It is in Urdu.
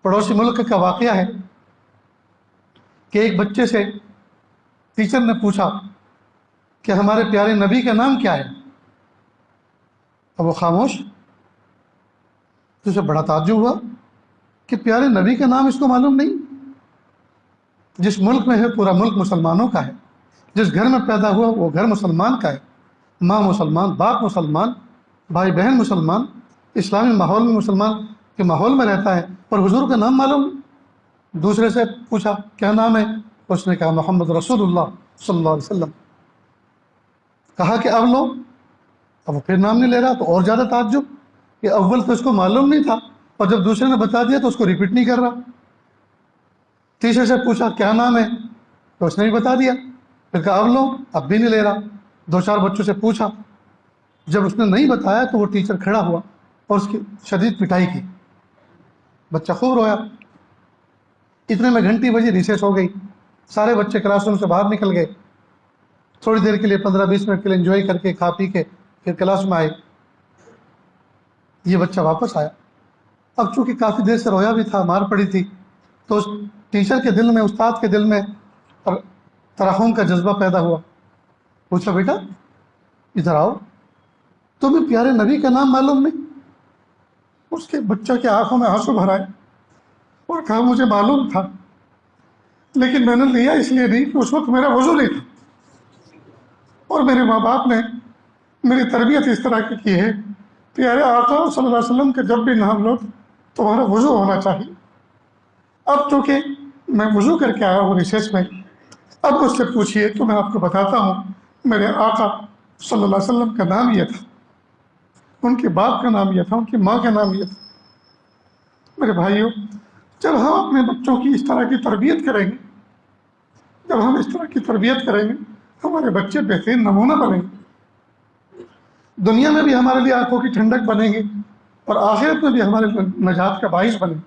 پڑوسی ملک کا واقعہ ہے کہ ایک بچے سے ٹیچر نے پوچھا کہ ہمارے پیارے نبی کا نام کیا ہے؟ اب وہ خاموش. تو اسے بڑا تعجب ہوا کہ پیارے نبی کا نام اس کو معلوم نہیں. جس ملک میں ہے پورا ملک مسلمانوں کا ہے، جس گھر میں پیدا ہوا وہ گھر مسلمان کا ہے، ماں مسلمان، باپ مسلمان، بھائی بہن مسلمان، اسلامی ماحول میں مسلمان کے ماحول میں رہتا ہے، اور حضور کا نام معلوم نہیں. دوسرے سے پوچھا کیا نام ہے؟ اس نے کہا محمد رسول اللہ صلی اللہ علیہ وسلم. کہا کہ اب لو. اب وہ پھر نام نہیں لے رہا تو اور زیادہ تعجب کہ اول تو اس کو معلوم نہیں تھا، اور جب دوسرے نے بتا دیا تو اس کو ریپیٹ نہیں کر رہا. تیسرے سے پوچھا کیا نام ہے؟ تو اس نے بھی بتا دیا. پھر کہا اب لو، اب بھی نہیں لے رہا. دو چار بچوں سے پوچھا، جب اس نے نہیں بتایا تو وہ ٹیچر کھڑا ہوا اور اس کی شدید پٹائی کی. بچہ خوب رویا. اتنے میں گھنٹی بجی، ریسیس ہو گئی. سارے بچے کلاس روم سے باہر نکل گئے. تھوڑی دیر کے لیے 15-20 منٹ کے لیے انجوائے کر کے کھا پی کے پھر کلاس میں آئے. یہ بچہ واپس آیا. اب چونکہ کافی دیر سے رویا بھی تھا، مار پڑی تھی، تو اس ٹیچر کے دل میں، استاد کے دل میں ترحم کا جذبہ پیدا ہوا. پوچھا بیٹا ادھر آؤ، تمہیں پیارے نبی کا نام معلوم نہیں؟ اس کے بچہ کے آنکھوں میں آنسو بھر آئے اور کہا مجھے معلوم تھا، لیکن میں نے لیا اس لیے نہیں کہ اس وقت میرا وضو نہیں تھا، اور میرے ماں باپ نے میری تربیت اس طرح کی ہے پیارے آقا صلی اللہ علیہ وسلم کے جب بھی نام لو تمہارا وضو ہونا چاہیے. اب چونکہ میں وضو کر کے آیا ہوں ریسیس میں، اب مجھ سے پوچھیے تو میں آپ کو بتاتا ہوں میرے آقا صلی اللہ علیہ وسلم کا نام یہ تھا، ان کے باپ کا نام یہ تھا، ان کی ماں کا نام یہ تھا. میرے بھائیوں، جب ہم اپنے بچوں کی اس طرح کی تربیت کریں گے، جب ہم اس طرح کی تربیت کریں گے، ہمارے بچے بہترین نمونہ بنیں گے. دنیا میں بھی ہمارے لیے آنکھوں کی ٹھنڈک بنیں گے اور آخرت میں بھی ہمارے نجات کا باعث بنیں گے.